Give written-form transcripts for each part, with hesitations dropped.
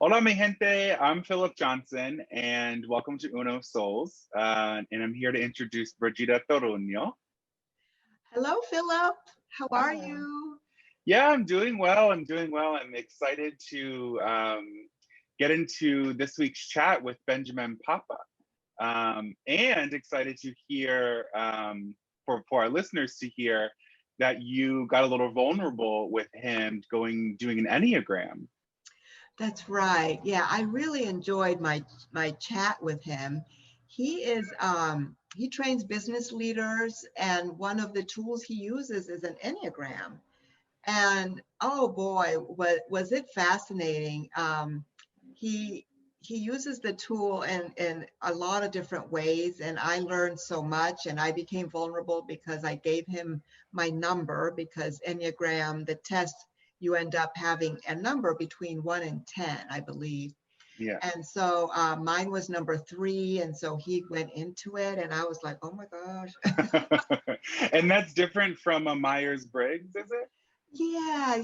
Hola, mi gente. I'm Philip Johnson, and welcome to Uno Souls. And I'm here to introduce Brigida Toruño. Hello, Philip. How are Hi. you? Yeah, I'm doing well. I'm excited to get into this week's chat with Benjamin Papa, and excited to hear for our listeners to hear that you got a little vulnerable with him doing an Enneagram. That's right. Yeah, I really enjoyed my chat with him. He trains business leaders, and one of the tools he uses is an Enneagram. And oh boy, was it fascinating. He he uses the tool in a lot of different ways, and I learned so much, and I became vulnerable because I gave him my number, because Enneagram, the test, you end up having a number between 1 and 10, I believe. Yeah. And so mine was number 3, and so he went into it, and I was like, oh my gosh. And that's different from a Myers-Briggs, is it? Yeah,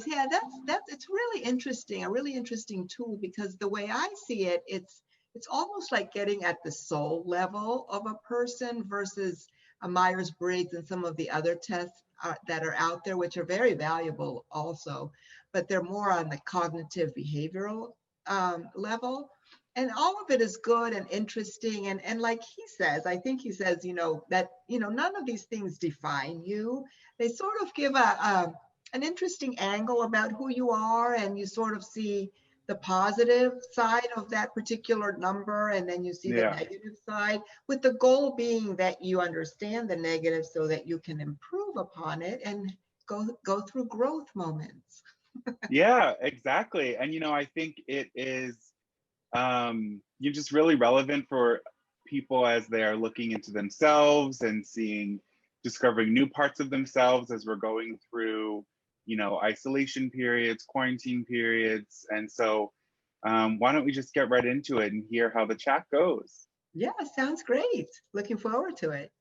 that's it's really interesting, a really interesting tool, because the way I see it, it's almost like getting at the soul level of a person versus a Myers-Briggs and some of the other tests that are out there, which are very valuable also, but they're more on the cognitive behavioral level. And all of it is good and interesting. And like he says, I think he says, that, none of these things define you. They sort of give an interesting angle about who you are, and you sort of see the positive side of that particular number, and then you see the Yeah. negative side, with the goal being that you understand the negative so that you can improve upon it and go through growth moments. Yeah, exactly. And I think it is you're just really relevant for people as they are looking into themselves and discovering new parts of themselves as we're going through, isolation periods, quarantine periods. And so why don't we just get right into it and hear how the chat goes? Yeah, sounds great. Looking forward to it.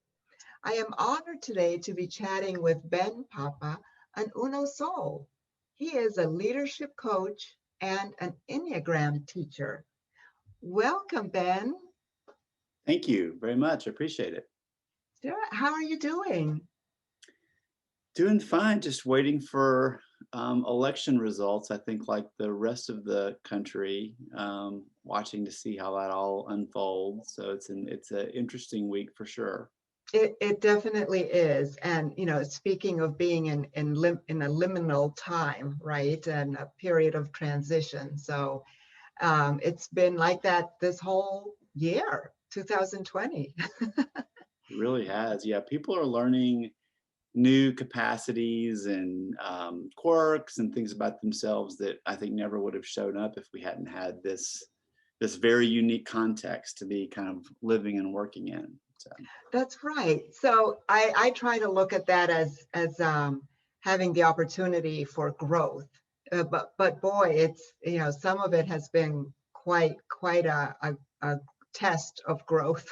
I am honored today to be chatting with Ben Papa, an Uno Soul. He is a leadership coach and an Enneagram teacher. Welcome, Ben. Thank you very much. I appreciate it. Sarah, how are you doing? Doing fine. Just waiting for election results. I think, like the rest of the country, watching to see how that all unfolds. So it's an interesting week for sure. It definitely is. And, speaking of being in a liminal time, right, and a period of transition. So it's been like that this whole year, 2020. It really has. Yeah, people are learning new capacities and quirks and things about themselves that I think never would have shown up if we hadn't had this very unique context to be kind of living and working in. So. That's right. So I try to look at that as having the opportunity for growth. But boy, it's, some of it has been quite a test of growth.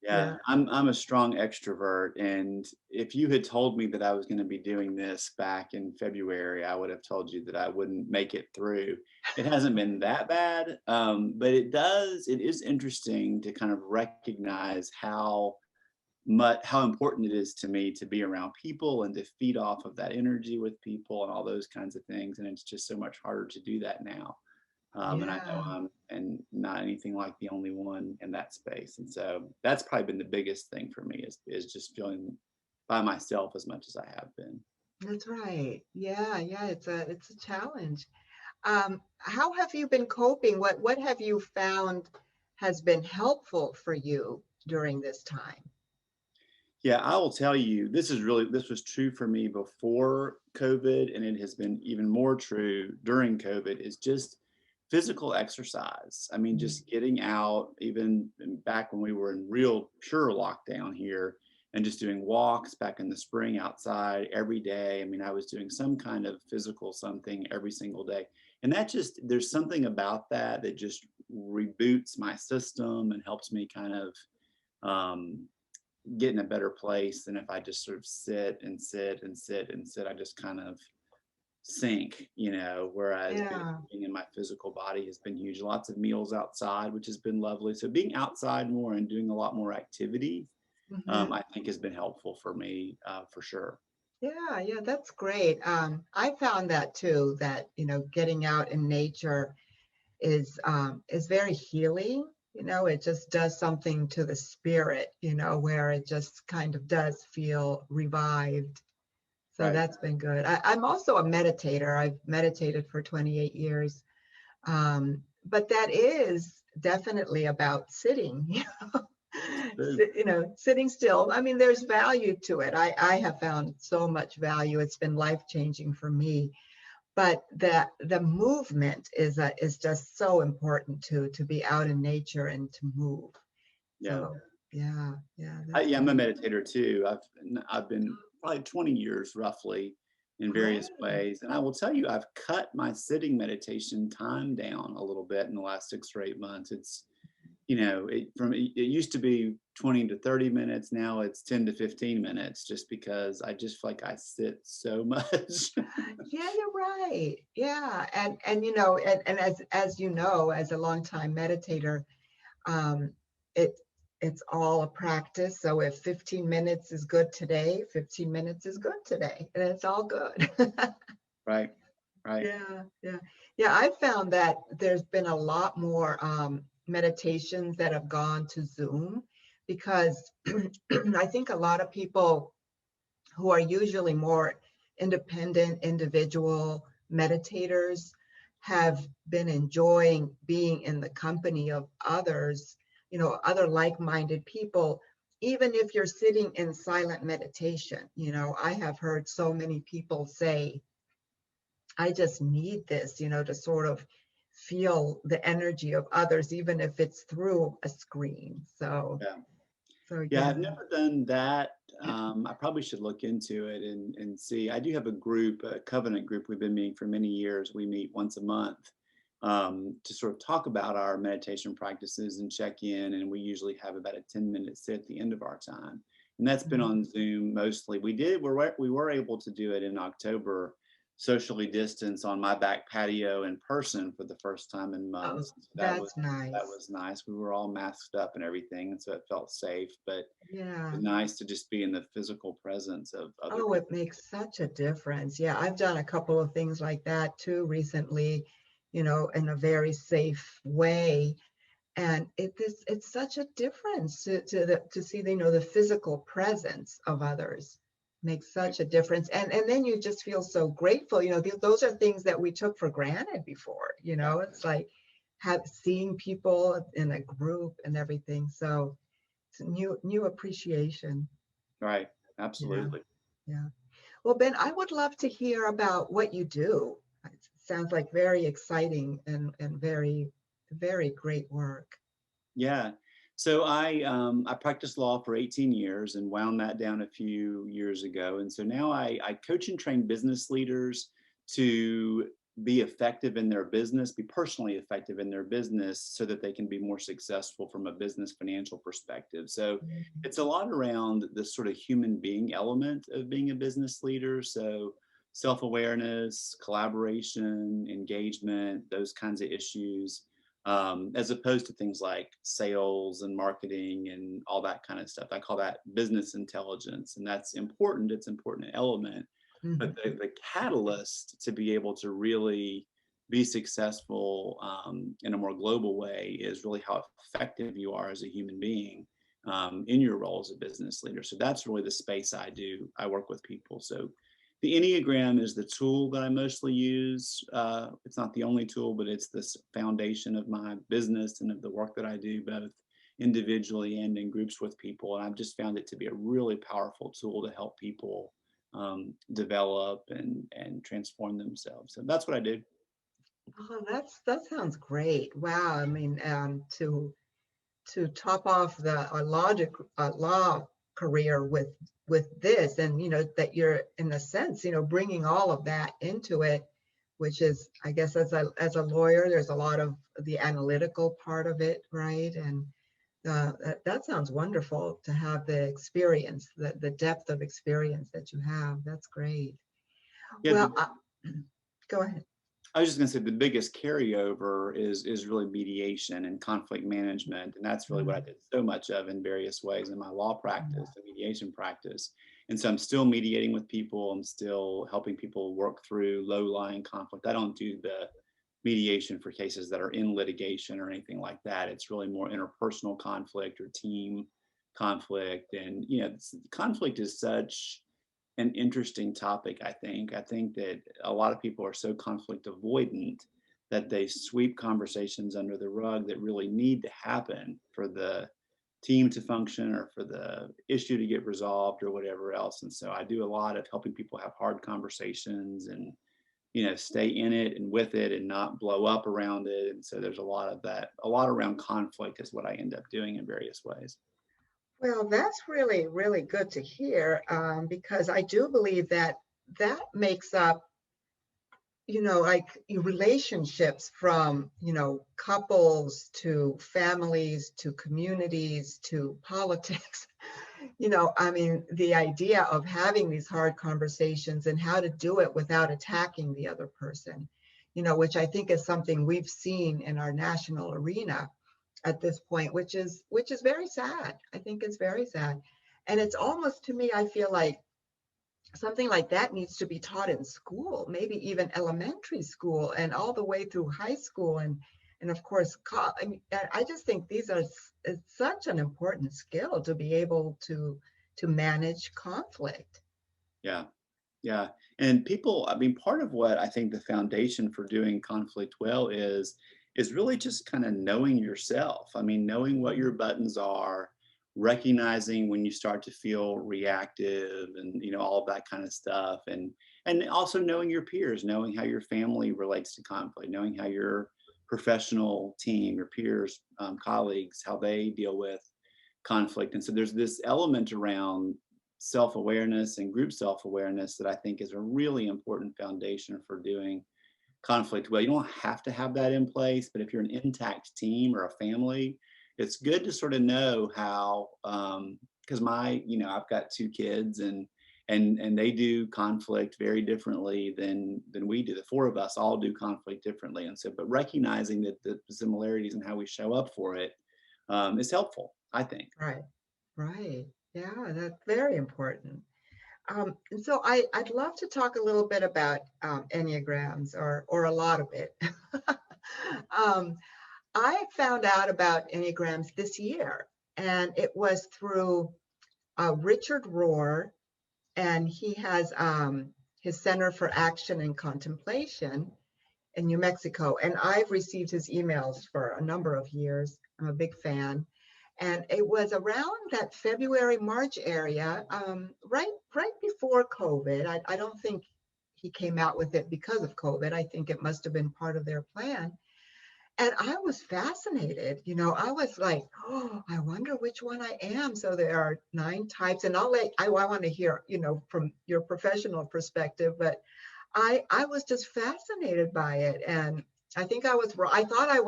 Yeah, I'm a strong extrovert, and if you had told me that I was going to be doing this back in February, I would have told you that I wouldn't make it through. It hasn't been that bad, but it is interesting to kind of recognize how important it is to me to be around people and to feed off of that energy with people and all those kinds of things. And it's just so much harder to do that now. And I know I'm not anything like the only one in that space. And so that's probably been the biggest thing for me is just feeling by myself as much as I have been. That's right. Yeah, it's a challenge. How have you been coping? What have you found has been helpful for you during this time? Yeah, I will tell you, this was true for me before COVID, and it has been even more true during COVID, is just physical exercise. I mean, just getting out, even back when we were in real pure lockdown here, and just doing walks back in the spring outside every day. I mean, I was doing some kind of physical something every single day. And there's something about that just reboots my system and helps me kind of get in a better place than if I just sort of sit and sit and sit and sit. I just kind of sync, whereas Yeah. being in my physical body has been huge. Lots of meals outside, which has been lovely. So being outside more and doing a lot more activity, Mhm. I think has been helpful for me, for sure. Yeah, yeah, that's great. I found that too, that, getting out in nature is very healing. It just does something to the spirit, where it just kind of does feel revived. So Right. that's been good. I'm also a meditator. I've meditated for 28 years. But that is definitely about sitting, True. sitting still. I mean, there's value to it. I have found so much value. It's been life-changing for me. But the movement is just so important to be out in nature and to move. Yeah. So yeah, yeah, that's Yeah, I'm a great. meditator too. I've been probably 20 years roughly in various Great. ways. And I will tell you, I've cut my sitting meditation time down a little bit in the last 6 or 8 months. It's, it used to be 20 to 30 minutes. Now it's 10 to 15 minutes just because I just feel like I sit so much. Yeah, you're right. Yeah. And as you know, as a longtime meditator, um, it it's all a practice. So if 15 minutes is good today, 15 minutes is good today, and it's all good. Right. Right. Yeah, yeah, yeah. I found that there's been a lot more meditations that have gone to Zoom because I think a lot of people who are usually more independent individual meditators have been enjoying being in the company of others, other like-minded people, even if you're sitting in silent meditation. I have heard so many people say, I just need this, to sort of feel the energy of others, even if it's through a screen. So, Yeah. so Yeah, yeah. I've never done that. I probably should look into it and see. I do have a group, a covenant group. We've been meeting for many years. We meet once a month to sort of talk about our meditation practices and check in. And we usually have about a 10-minute sit at the end of our time. And that's been Mhm. on Zoom mostly. We were able to do it in October, socially distanced on my back patio in person for the first time in Oh, months. So that's that nice. was nice. We were all masked up and everything, and so it felt safe. But it Yeah. was nice to just be in the physical presence of other Oh, it people. makes such a difference. Yeah, I've done a couple of things like that too recently, in a very safe way. And it's such a difference to see, the physical presence of others makes Right. such a difference. And then you just feel so grateful. Those are things that we took for granted before, Yeah. it's like seeing people in a group and everything. So it's a new appreciation. Right. Yeah. Absolutely. Yeah. Well, Ben, I would love to hear about what you do. It sounds like very exciting and very, very great work. Yeah. So I practiced law for 18 years and wound that down a few years ago. And so now I coach and train business leaders to be effective in their business, be personally effective in their business so that they can be more successful from a business financial perspective. So Mhm. it's a lot around the sort of human being element of being a business leader. So self-awareness, collaboration, engagement, those kinds of issues, as opposed to things like sales and marketing and all that kind of stuff. I call that business intelligence, and that's important. It's an important element, but Mhm. the catalyst to be able to really be successful in a more global way is really how effective you are as a human being in your role as a business leader. So that's really the space I do. I work with people. So the Enneagram is the tool that I mostly use. It's not the only tool, but it's this foundation of my business and of the work that I do, both individually and in groups with people. And I've just found it to be a really powerful tool to help people develop and transform themselves. So that's what I do. Oh, that sounds great. Wow. I mean, to top off a law career with this, and that you're in a sense, bringing all of that into it, which is, I guess, as a lawyer, there's a lot of the analytical part of it, right? And that sounds wonderful to have the experience, the depth of experience that you have. That's great. Yeah, Well, Go ahead. I was just going to say the biggest carryover is really mediation and conflict management, and that's really what I did so much of in various ways in my law practice, the mediation practice. And so I'm still mediating with people. I'm still helping people work through low-lying conflict. I don't do the mediation for cases that are in litigation or anything like that. It's really more interpersonal conflict or team conflict, and conflict is such an interesting topic. I think that a lot of people are so conflict avoidant that they sweep conversations under the rug that really need to happen for the team to function or for the issue to get resolved or whatever else. And so I do a lot of helping people have hard conversations and stay in it and with it and not blow up around it. And so there's a lot of that. A lot around conflict is what I end up doing in various ways. Well, that's really, really good to hear, because I do believe that makes up, like relationships from, couples to families to communities to politics. I mean, the idea of having these hard conversations and how to do it without attacking the other person, which I think is something we've seen in our national arena at this point, which is very sad. I think it's very sad. And it's almost, to me, I feel like something like that needs to be taught in school, maybe even elementary school and all the way through high school. And of course, I mean, I just think it's such an important skill to be able to manage conflict. Yeah. Yeah. And people, I mean, part of what I think the foundation for doing conflict well is really just kind of knowing yourself. I mean, knowing what your buttons are, recognizing when you start to feel reactive and, all of that kind of stuff. And also knowing your peers, knowing how your family relates to conflict, knowing how your professional team, your peers, colleagues, how they deal with conflict. And so there's this element around self-awareness and group self-awareness that I think is a really important foundation for doing conflict well. You don't have to have that in place, but if you're an intact team or a family, it's good to sort of know how, because I've got 2 kids and they do conflict very differently than we do. The 4 of us all do conflict differently. And so, but recognizing that the similarities and how we show up for it is helpful, I think. Right. Yeah, that's very important. And so I'd love to talk a little bit about Enneagrams or a lot of it. I found out about Enneagrams this year, and it was through Richard Rohr, and he has his Center for Action and Contemplation in New Mexico. And I've received his emails for a number of years. I'm a big fan. And it was around that February, March area, right before COVID. I don't think he came out with it because of COVID. I think it must have been part of their plan. And I was fascinated. I was like, oh, I wonder which one I am. So there are 9 types, and I want to hear, from your professional perspective, but I was just fascinated by it. And I think I thought I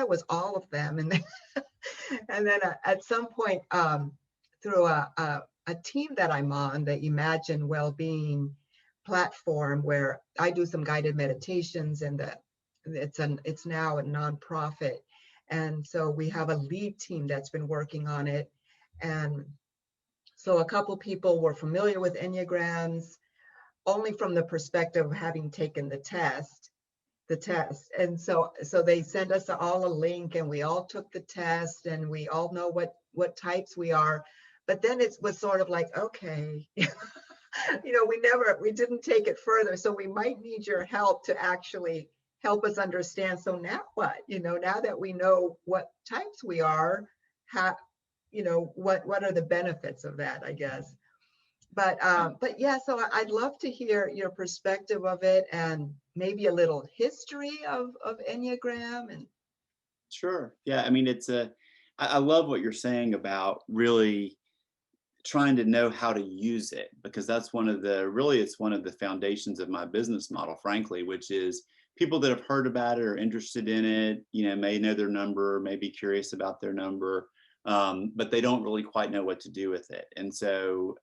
was all of them. And then, at some point, through a team that I'm on, the Imagine Wellbeing platform, where I do some guided meditations, and it's now a nonprofit. And so we have a lead team that's been working on it. And so a couple people were familiar with Enneagrams only from the perspective of having taken the test. And so they sent us all a link, and we all took the test, and we all know what types we are. But then it was sort of like, okay, we didn't take it further. So we might need your help to actually help us understand. So now what? Now that we know what types we are, what are the benefits of that, I guess. But yeah, so I'd love to hear your perspective of it, and maybe a little history of Enneagram. And Sure. Yeah. I mean, I love what you're saying about really trying to know how to use it, because that's it's one of the foundations of my business model, frankly, which is people that have heard about it or interested in it, may know their number, may be curious about their number, but they don't really quite know what to do with it. And so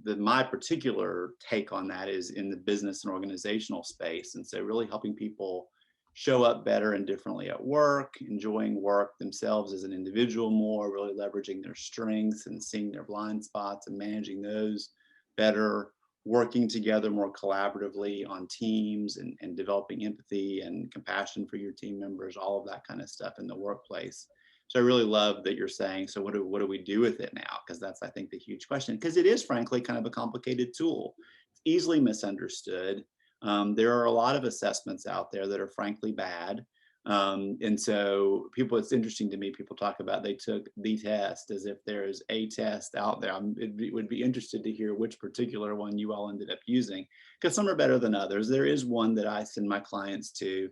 my particular take on that is in the business and organizational space. And so really helping people show up better and differently at work, enjoying work themselves as an individual more, really leveraging their strengths and seeing their blind spots and managing those better, working together more collaboratively on teams and developing empathy and compassion for your team members, all of that kind of stuff in the workplace. So I really love that you're saying, so what do we do with it now? Because that's, I think, the huge question, because it is frankly kind of a complicated tool. It's easily misunderstood. There are a lot of assessments out there that are frankly bad. And so it's interesting to me, people talk about they took the test as if there's a test out there. Would be interested to hear which particular one you all ended up using, because some are better than others. There is one that I send my clients to.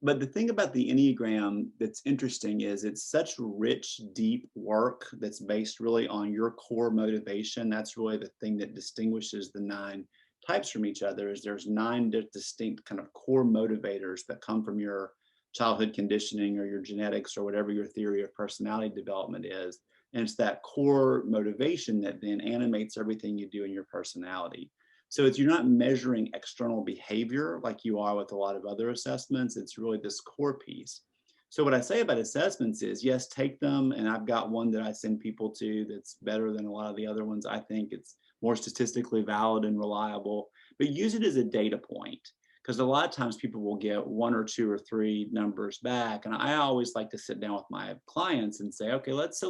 But the thing about the Enneagram that's interesting is it's such rich, deep work that's based really on your core motivation. That's really the thing that distinguishes the 9 types from each other, is there's 9 distinct kind of core motivators that come from your childhood conditioning or your genetics or whatever your theory of personality development is. And it's that core motivation that then animates everything you do in your personality. So you're not measuring external behavior like you are with a lot of other assessments. It's really this core piece. So what I say about assessments is, yes, take them. And I've got one that I send people to that's better than a lot of the other ones. I think it's more statistically valid and reliable, but use it as a data point. Because a lot of times people will get 1 or 2 or 3 numbers back. And I always like to sit down with my clients and say, okay, let's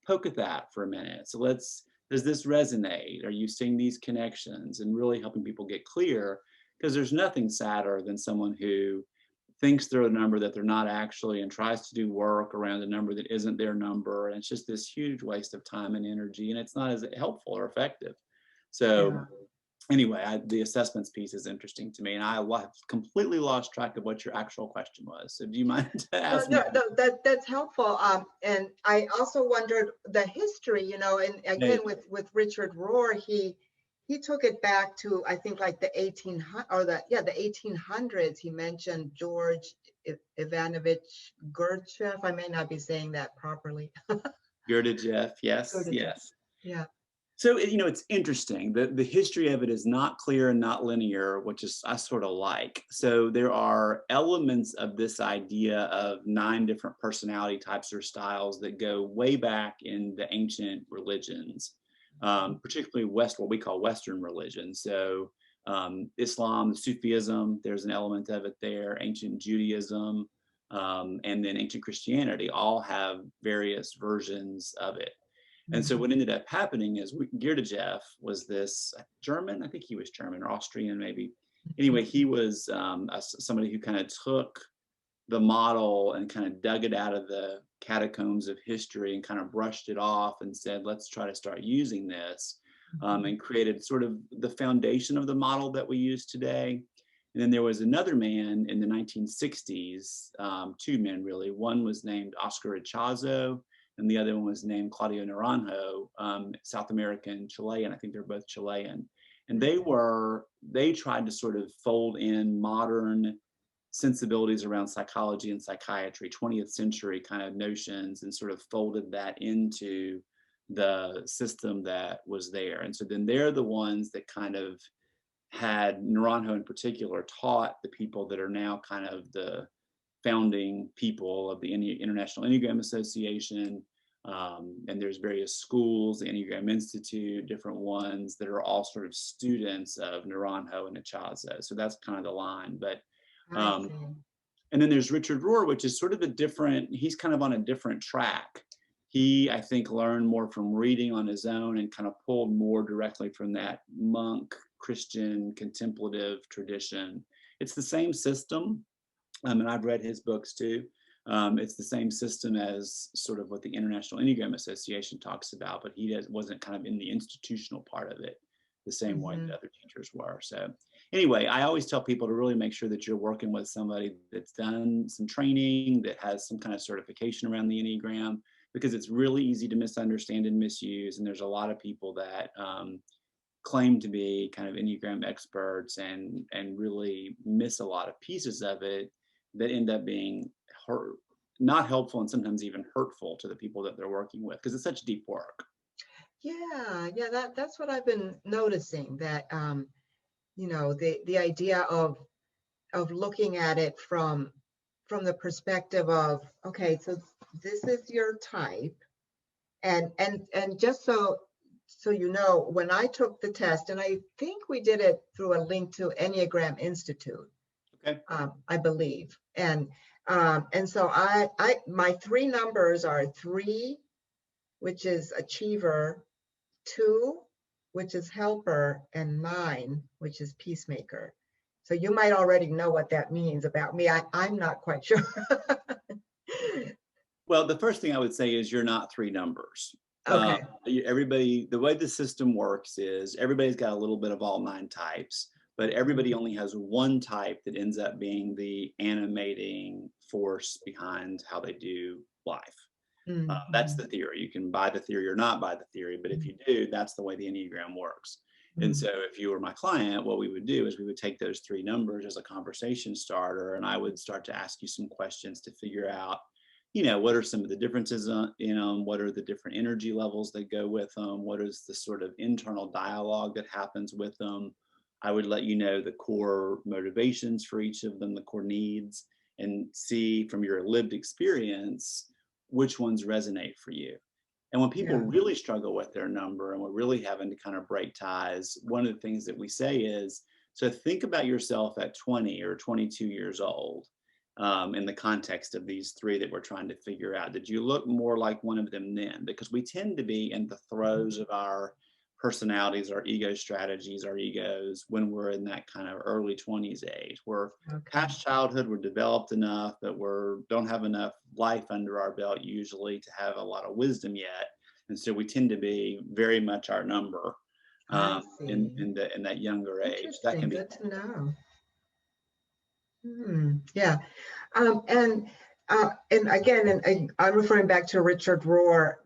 poke at that for a minute. So does this resonate? Are you seeing these connections? And really helping people get clear, because there's nothing sadder than someone who thinks they're a number that they're not actually and tries to do work around a number that isn't their number. And it's just this huge waste of time and energy, and it's not as helpful or effective. So anyway, the assessments piece is interesting to me, and I have completely lost track of what your actual question was. So do you mind asking? No, that's helpful. And I also wondered the history, and again with Richard Rohr, he took it back to, I think, like the 1800s. He mentioned George Ivanovich Gurdjieff. I may not be saying that properly. Gurdjieff, yes, Gurdjieff. yes. Yeah. So, it's interesting. The history of it is not clear and not linear, which is I sort of like. So there are elements of this idea of 9 different personality types or styles that go way back in the ancient religions, particularly what we call Western religion. So Islam, Sufism, there's an element of it there, ancient Judaism, and then ancient Christianity all have various versions of it. And so what ended up happening is Gurdjieff was this German, I think he was German or Austrian maybe. Anyway, he was somebody who kind of took the model and kind of dug it out of the catacombs of history and kind of brushed it off and said, let's try to start using this, and created sort of the foundation of the model that we use today. And then there was another man in the 1960s, 2 men really. One was named Oscar Ichazo, and the other one was named Claudio Naranjo, South American, Chilean. I think they're both Chilean. And they tried to sort of fold in modern sensibilities around psychology and psychiatry, 20th century kind of notions, and sort of folded that into the system that was there. And so then they're the ones that kind of had, Naranjo in particular, taught the people that are now kind of the founding people of the International Enneagram Association. And there's various schools, the Enneagram Institute, different ones that are all sort of students of Naranjo and Ichazo. So that's kind of the line. But and then there's Richard Rohr, which is sort of he's kind of on a different track. He, I think, learned more from reading on his own and kind of pulled more directly from that monk, Christian, contemplative tradition. It's the same system. And I've read his books too. It's the same system as sort of what the International Enneagram Association talks about, but he wasn't kind of in the institutional part of it the same way that other teachers were. So anyway, I always tell people to really make sure that you're working with somebody that's done some training, that has some kind of certification around the Enneagram, because it's really easy to misunderstand and misuse. And there's a lot of people that claim to be kind of Enneagram experts and really miss a lot of pieces of it that end up being not helpful and sometimes even hurtful to the people that they're working with, because it's such deep work. Yeah, that's what I've been noticing, that the idea of looking at it from the perspective of, okay, so this is your type, and just so you know, when I took the test, and I think we did it through a link to Enneagram Institute, Okay. I believe, and so my 3 numbers are 3, which is achiever, 2, which is helper, and 9, which is peacemaker. So you might already know what that means about me. I'm not quite sure. Well, the first thing I would say is you're not 3 numbers. Okay. Everybody, the way the system works is everybody's got a little bit of all 9 types, but everybody only has one type that ends up being the animating force behind how they do life. That's the theory. You can buy the theory or not buy the theory, but if you do, that's the way the Enneagram works. And so if you were my client, what we would do is we would take those 3 numbers as a conversation starter, and I would start to ask you some questions to figure out, what are some of the differences in them? What are the different energy levels that go with them? What is the sort of internal dialogue that happens with them? I would let you know the core motivations for each of them, the core needs, and see from your lived experience which ones resonate for you. And when people really struggle with their number and we're really having to kind of break ties, one of the things that we say is, so think about yourself at 20 or 22 years old, in the context of these 3 that we're trying to figure out. Did you look more like one of them then? Because we tend to be in the throes of our personalities, our ego strategies, our egos, when we're in that kind of early 20s age. We're past childhood, we're developed enough, but don't have enough life under our belt usually to have a lot of wisdom yet. And so we tend to be very much our number in that younger age. That can be good to know. Yeah. And again, and I'm referring back to Richard Rohr,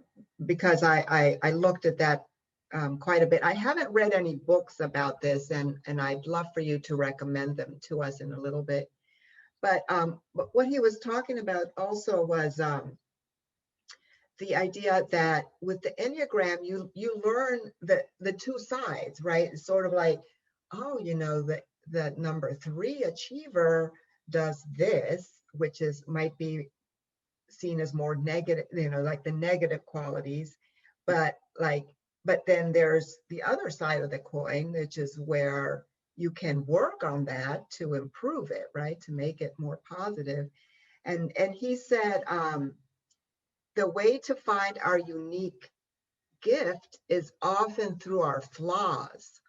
because I looked at that quite a bit. I haven't read any books about this, and I'd love for you to recommend them to us in a little bit. But what he was talking about also was the idea that with the Enneagram, you learn the 2 sides, right? It's sort of like, oh, the number 3 achiever does this, which might be seen as more negative, like the negative qualities, but then there's the other side of the coin, which is where you can work on that to improve it, right? To make it more positive. And he said, the way to find our unique gift is often through our flaws.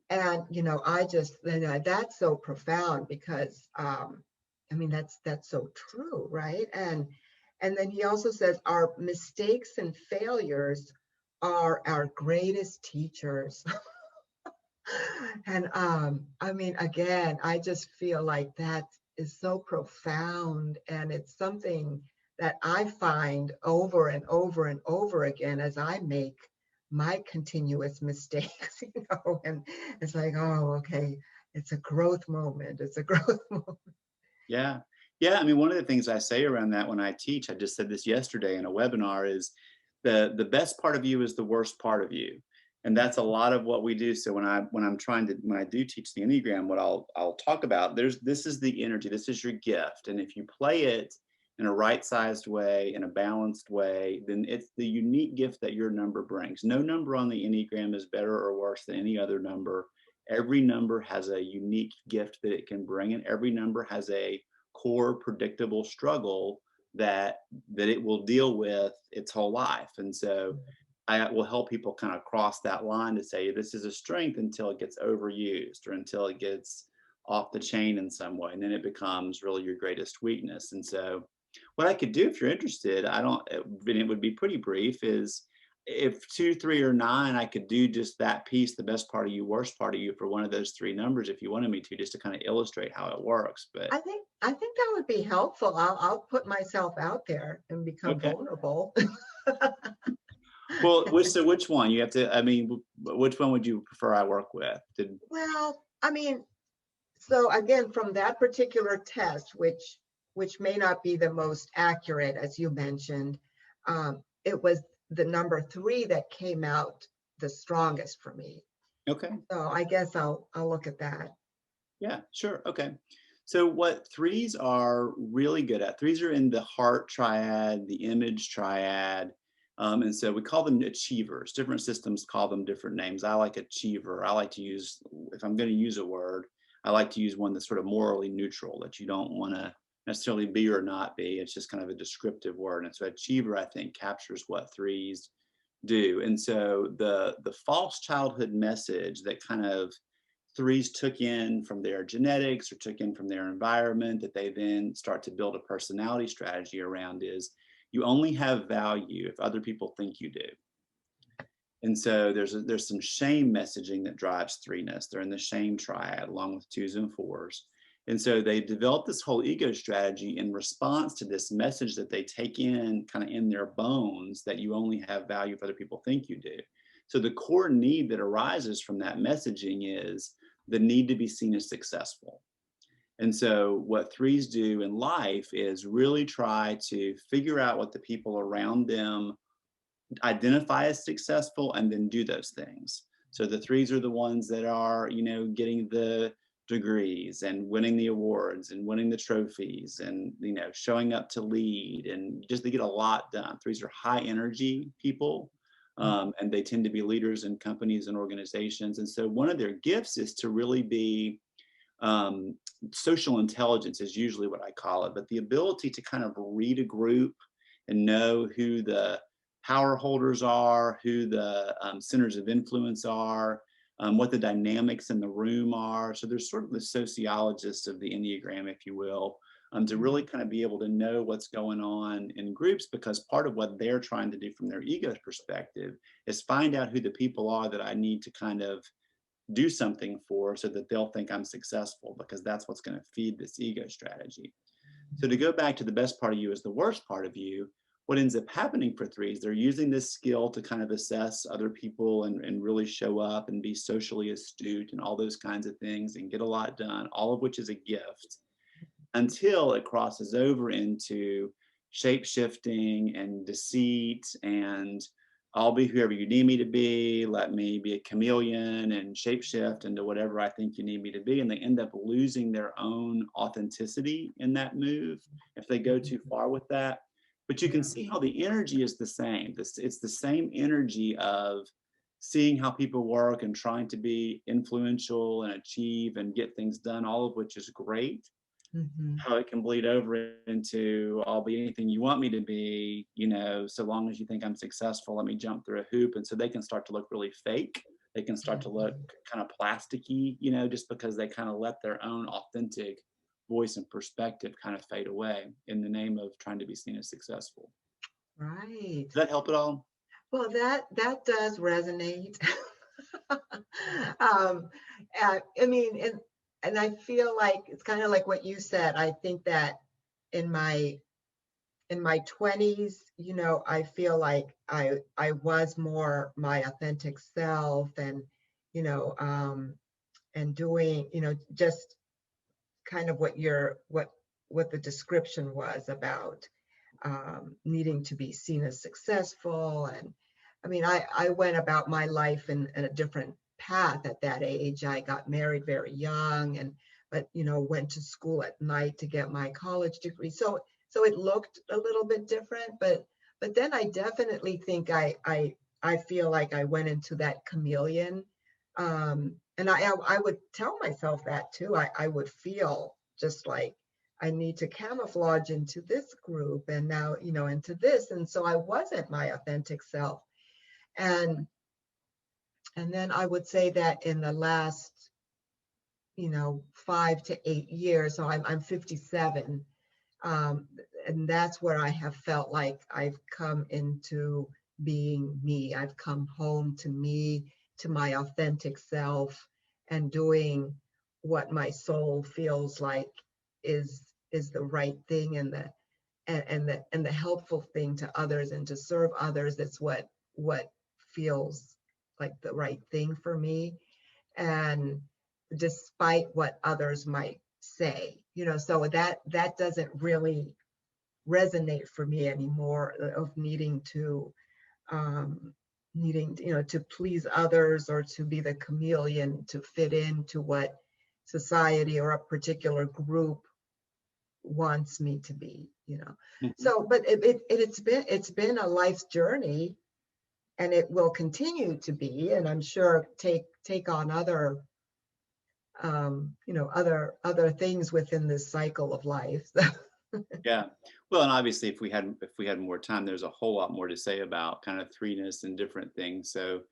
And, I just, that's so profound, because, that's so true, right? And then he also says our mistakes and failures are our greatest teachers. And again, I just feel like that is so profound, and it's something that I find over and over and over again as I make my continuous mistakes, and it's like, oh, okay, it's a growth moment. It's a growth moment. Yeah. One of the things I say around that when I teach, I just said this yesterday in a webinar, is the best part of you is the worst part of you. And that's a lot of what we do. So when I do teach the Enneagram, what I'll talk about, this is the energy, this is your gift. And if you play it in a right-sized way, in a balanced way, then it's the unique gift that your number brings. No number on the Enneagram is better or worse than any other number. Every number has a unique gift that it can bring, and every number has a core predictable struggle that it will deal with its whole life. And so I will help people kind of cross that line to say, this is a strength until it gets overused or until it gets off the chain in some way. And then it becomes really your greatest weakness. And so what I could do, if you're interested, it would be pretty brief, is if 2, 3, or 9, I could do just that piece, the best part of you, worst part of you, for one of those 3 numbers, if you wanted me to, just to kind of illustrate how it works. But I think that would be helpful. I'll put myself out there and become vulnerable. Well, which one? You have to, which one would you prefer I work with? Well, so again, from that particular test, which which may not be the most accurate, as you mentioned, it was the number 3 that came out the strongest for me. Okay. So I guess I'll look at that. Yeah, sure. Okay. So what threes are really good at, threes are in the heart triad, the image triad. And so we call them achievers. Different systems call them different names. I like achiever. I like to use, if I'm going to use a word, I like to use one that's sort of morally neutral, that you don't want to necessarily be or not be. It's just kind of a descriptive word. And so achiever, I think, captures what threes do. And so the false childhood message that kind of threes took in from their genetics or took in from their environment that they then start to build a personality strategy around is you only have value if other people think you do. And so there's some shame messaging that drives threeness. They're in the shame triad along with twos and fours. And so they develop this whole ego strategy in response to this message that they take in kind of in their bones that you only have value if other people think you do. So the core need that arises from that messaging is the need to be seen as successful. And so what threes do in life is really try to figure out what the people around them identify as successful and then do those things. So the threes are the ones that are, getting the degrees and winning the awards and winning the trophies and, showing up to lead and just they get a lot done. Threes are high energy people. And they tend to be leaders in companies and organizations. And so one of their gifts is to really be social intelligence is usually what I call it, but the ability to kind of read a group and know who the power holders are, who the centers of influence are, what the dynamics in the room are. So there's sort of the sociologists of the Enneagram, if you will, to really kind of be able to know what's going on in groups, because part of what they're trying to do from their ego perspective is find out who the people are that I need to kind of do something for so that they'll think I'm successful, because that's what's going to feed this ego strategy. So to go back to the best part of you is the worst part of you, what ends up happening for threes, they're using this skill to kind of assess other people and really show up and be socially astute and all those kinds of things and get a lot done, all of which is a gift, until it crosses over into shape-shifting and deceit and I'll be whoever you need me to be, let me be a chameleon and shapeshift into whatever I think you need me to be. And they end up losing their own authenticity in that move if they go too far with that. But you can see how the energy is the same. It's the same energy of seeing how people work and trying to be influential and achieve and get things done, all of which is great. How it can bleed over into I'll be anything you want me to be, so long as you think I'm successful, let me jump through a hoop. And so they can start to look really fake. They can start to look kind of plasticky, just because they kind of let their own authentic voice and perspective kind of fade away in the name of trying to be seen as successful. Right. Does that help at all? Well, that does resonate. And I feel like it's kind of like what you said. I think that in my 20s, I feel like I was more my authentic self and, and doing, just kind of what the description was about needing to be seen as successful. And I went about my life in a different path at that age. I got married very young but went to school at night to get my college degree. So it looked a little bit different, but then I definitely think I feel like I went into that chameleon. And I would tell myself that too. I would feel just like I need to camouflage into this group and now, into this. And so I wasn't my authentic self. And then I would say that in the last, 5 to 8 years, so I'm 57, and that's where I have felt like I've come into being me. I've come home to me, to my authentic self, and doing what my soul feels like is the right thing and the helpful thing to others and to serve others. That's what feels like the right thing for me. And despite what others might say, so that doesn't really resonate for me anymore, of needing to to please others, or to be the chameleon to fit into what society or a particular group wants me to be. Mhm. So, but it's been a life's journey, and it will continue to be, and I'm sure take on other other things within this cycle of life. Yeah. Well, and obviously, if we had more time, there's a whole lot more to say about kind of threeness and different things. So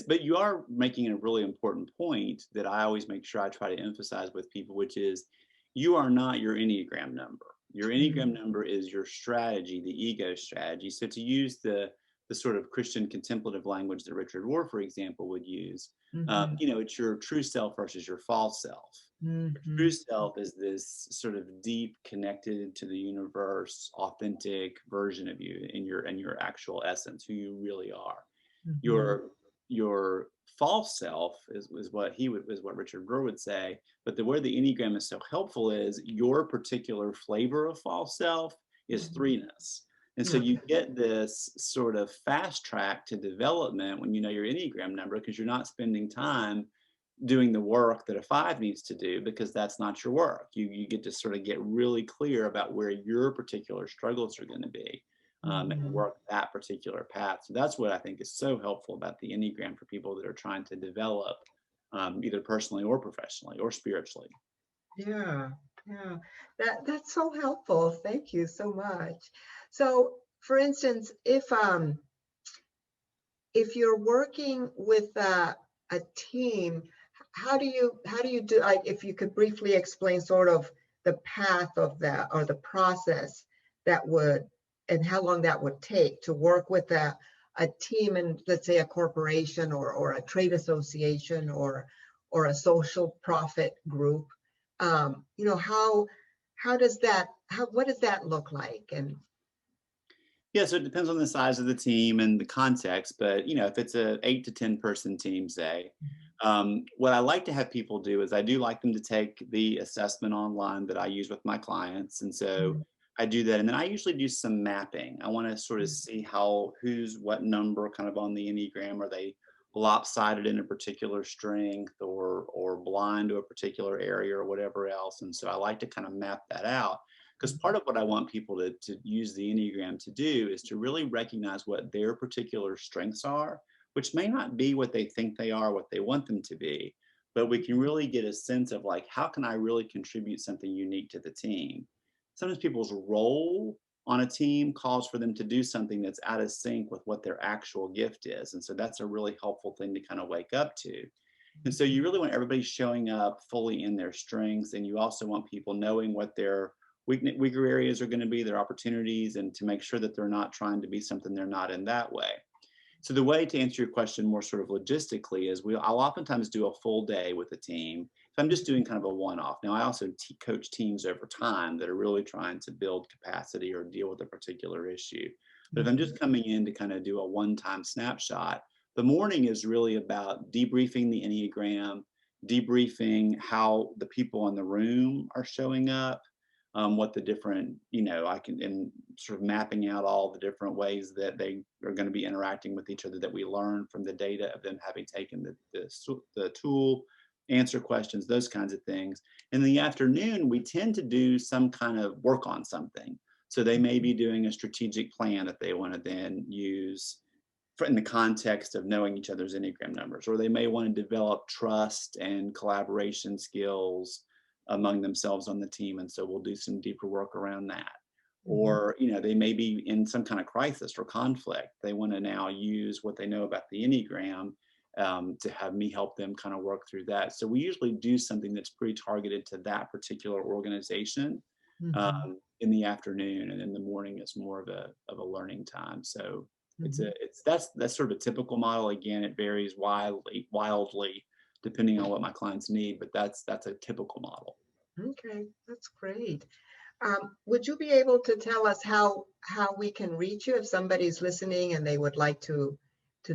but you are making a really important point that I always make sure I try to emphasize with people, which is you are not your Enneagram number. Your Enneagram Mhm. number is your strategy, the ego strategy. So to use the sort of Christian contemplative language that Richard Rohr, for example, would use, Mhm. it's your true self versus your false self. True Mhm. self is this sort of deep, connected to the universe, authentic version of you in your actual essence, who you really are. Mhm. Your false self is what Richard Rohr would say. But where the Enneagram is so helpful is your particular flavor of false self is Mhm. threeness. And so you Okay. get this sort of fast track to development when you know your Enneagram number, because you're not spending time doing the work that a five needs to do, because that's not your work. You get to sort of get really clear about where your particular struggles are going to be, and Mhm. work that particular path. So that's what I think is so helpful about the Enneagram for people that are trying to develop, either personally or professionally or spiritually. Yeah, yeah. That's so helpful. Thank you so much. So, for instance, if you're working with a team, how do you do, like, if you could briefly explain sort of the path of that, or the process that would, and how long that would take to work with a team in, let's say, a corporation, or a trade association, or a social profit group. How does that, what does that look like? And Yeah, so it depends on the size of the team and the context, but if it's a 8 to 10 person team, say, what I like to have people do is I do like them to take the assessment online that I use with my clients, and so Mhm. I do that, and then I usually do some mapping. I want to sort of see who's what number kind of on the Enneagram. Are they lopsided in a particular strength, or blind to a particular area, or whatever else? And so I like to kind of map that out, because part of what I want people to use the Enneagram to do is to really recognize what their particular strengths are, which may not be what they think they are, what they want them to be, but we can really get a sense of, like, how can I really contribute something unique to the team? Sometimes people's role on a team calls for them to do something that's out of sync with what their actual gift is. And so that's a really helpful thing to kind of wake up to. And so you really want everybody showing up fully in their strengths, and you also want people knowing what their weaker areas are going to be, their opportunities, and to make sure that they're not trying to be something they're not in that way. So the way to answer your question more sort of logistically is I'll oftentimes do a full day with a team. So I'm just doing kind of a one-off. Now I also coach teams over time that are really trying to build capacity or deal with a particular issue. But if I'm Mhm. just coming in to kind of do a one-time snapshot, the morning is really about debriefing the Enneagram, debriefing how the people in the room are showing up, what the different, I can, and sort of mapping out all the different ways that they are going to be interacting with each other, that we learn from the data of them having taken the tool, answer questions, those kinds of things. In the afternoon, we tend to do some kind of work on something. So they may be doing a strategic plan that they want to then use in the context of knowing each other's Enneagram numbers, or they may want to develop trust and collaboration skills among themselves on the team. And so we'll do some deeper work around that. Mhm. Or, they may be in some kind of crisis or conflict. They want to now use what they know about the Enneagram, to have me help them kind of work through that. So we usually do something that's pretty targeted to that particular organization, Mhm. in the afternoon, and in the morning is more of a learning time. So Mhm. that's sort of a typical model. Again, it varies wildly depending on what my clients need, but that's a typical model. Okay, that's great. Would you be able to tell us how we can reach you if somebody's listening and they would like to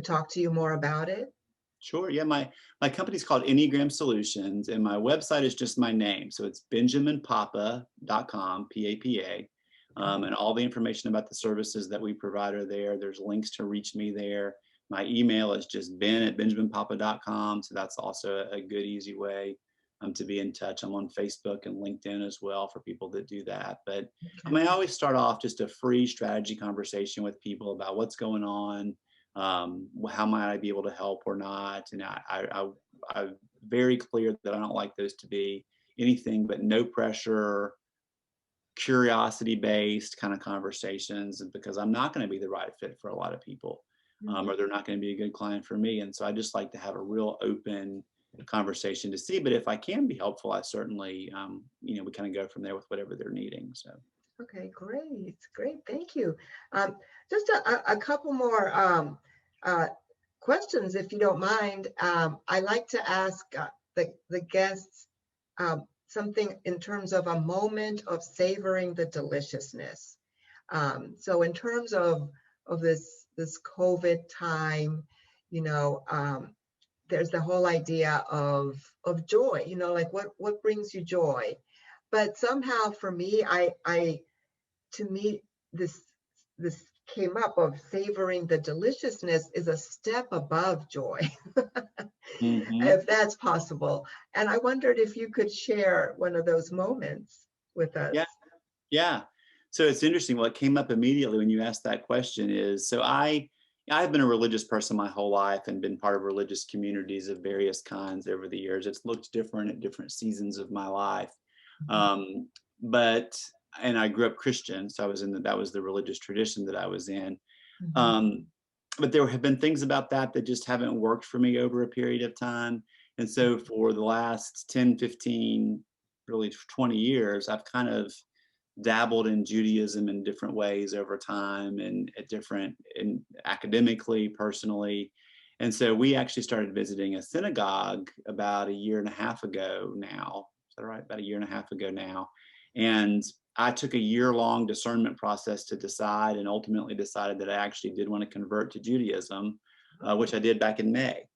talk to you more about it? Sure. Yeah, my company's called Enneagram Solutions, and my website is just my name. So it's benjaminpapa.com, P-A-P-A. And all the information about the services that we provide are there. There's links to reach me there. My email is just ben@benjaminpapa.com. So that's also a good, easy way to be in touch. I'm on Facebook and LinkedIn as well for people that do that. But I mean, I always start off just a free strategy conversation with people about what's going on, how might I be able to help or not. And I'm very clear that I don't like those to be anything but no pressure, curiosity based kind of conversations, because I'm not going to be the right fit for a lot of people, or they're not going to be a good client for me. And so I just like to have a real open conversation to see, but if I can be helpful, I certainly, we kind of go from there with whatever they're needing. So. Okay, great. Thank you. Just a couple more questions, if you don't mind. I like to ask the guests something in terms of a moment of savoring the deliciousness. So in terms of this COVID time, there's the whole idea of joy, like what brings you joy. But somehow for me, to me, this came up of savoring the deliciousness is a step above joy, if that's possible. And I wondered if you could share one of those moments with us. Yeah. So it's interesting. What came up immediately when you asked that question is, so I've been a religious person my whole life and been part of religious communities of various kinds over the years. It's looked different at different seasons of my life. And I grew up Christian, so I was that was the religious tradition that I was in. But there have been things about that just haven't worked for me over a period of time. And so for the last 10, 15, really 20 years, I've kind of dabbled in Judaism in different ways over time and academically, personally. And so we actually started visiting a synagogue about a year and a half ago now. Is that right? About a year and a half ago now. And I took a year-long discernment process to decide, and ultimately decided that I actually did want to convert to Judaism, which I did back in May.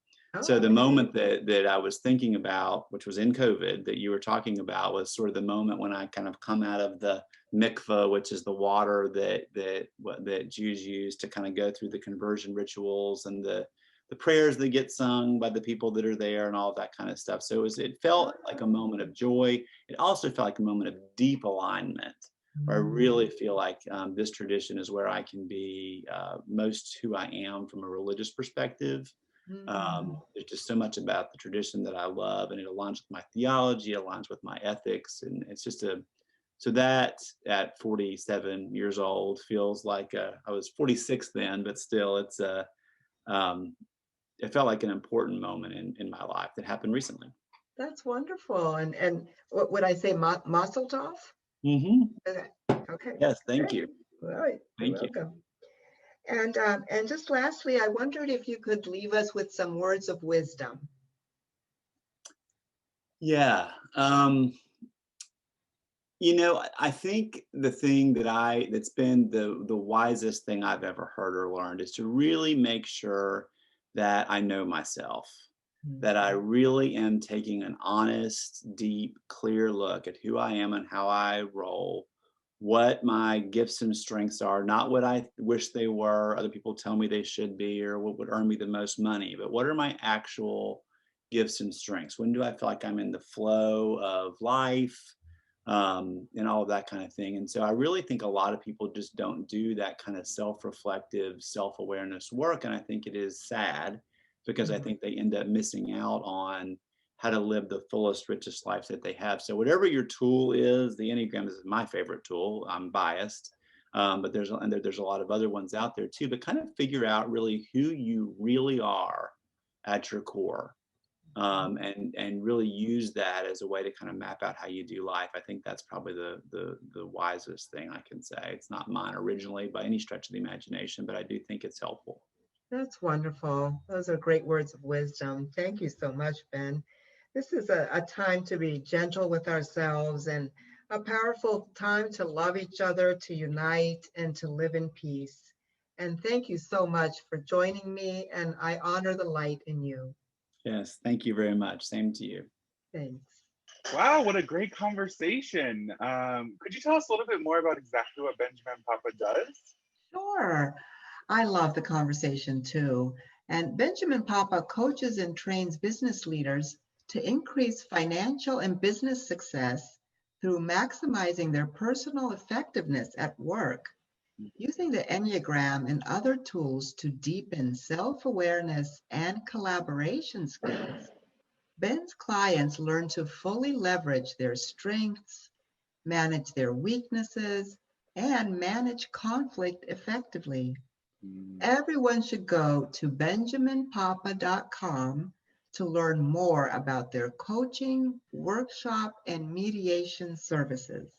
So the moment that I was thinking about, which was in COVID, that you were talking about, was sort of the moment when I kind of come out of the mikveh, which is the water that Jews use to kind of go through the conversion rituals and the prayers that get sung by the people that are there and all of that kind of stuff. So it felt like a moment of joy. It also felt like a moment of deep alignment, where I really feel like this tradition is where I can be most who I am from a religious perspective. There's just so much about the tradition that I love, and it aligns with my theology, it aligns with my ethics, and it's just so that at 47 years old feels like I was 46 then, but still it felt like an important moment in my life that happened recently. That's wonderful. And what would I say, mazel tov? Okay. Yes, thank you. All right. Thank you. Welcome. And just lastly, I wondered if you could leave us with some words of wisdom. Yeah. I think the thing that's been the wisest thing I've ever heard or learned is to really make sure that I know myself, that I really am taking an honest, deep, clear look at who I am and how I roll, what my gifts and strengths are, not what I wish they were, other people tell me they should be, or what would earn me the most money, but what are my actual gifts and strengths? When do I feel like I'm in the flow of life? And all of that kind of thing. And so I really think a lot of people just don't do that kind of self-reflective, self-awareness work. And I think it is sad, because I think they end up missing out on how to live the fullest, richest life that they have. So whatever your tool is, the Enneagram is my favorite tool. I'm biased, but there's a lot of other ones out there too, but kind of figure out really who you really are at your core. And really use that as a way to kind of map out how you do life. I think that's probably the wisest thing I can say. It's not mine originally by any stretch of the imagination, but I do think it's helpful. That's wonderful. Those are great words of wisdom. Thank you so much, Ben. This is a time to be gentle with ourselves, and a powerful time to love each other, to unite, and to live in peace. And thank you so much for joining me, and I honor the light in you. Yes, thank you very much. Same to you. Thanks. Wow, what a great conversation. Could you tell us a little bit more about exactly what Benjamin Papa does? Sure. I love the conversation too. And Benjamin Papa coaches and trains business leaders to increase financial and business success through maximizing their personal effectiveness at work, using the Enneagram and other tools to deepen self-awareness and collaboration skills. Ben's clients learn to fully leverage their strengths, manage their weaknesses, and manage conflict effectively. Everyone should go to benjaminpapa.com to learn more about their coaching, workshop, and mediation services.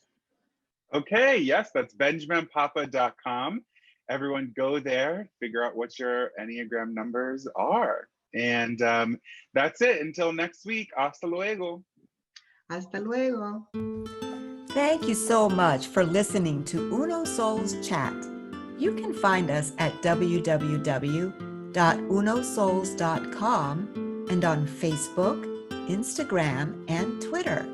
Okay, yes, that's benjaminpapa.com. Everyone go there, figure out what your Enneagram numbers are. And that's it. Until next week. Hasta luego. Hasta luego. Thank you so much for listening to Uno Souls Chat. You can find us at www.unosouls.com and on Facebook, Instagram, and Twitter.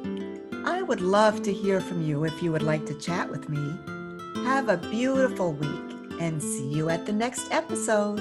I would love to hear from you if you would like to chat with me. Have a beautiful week and see you at the next episode.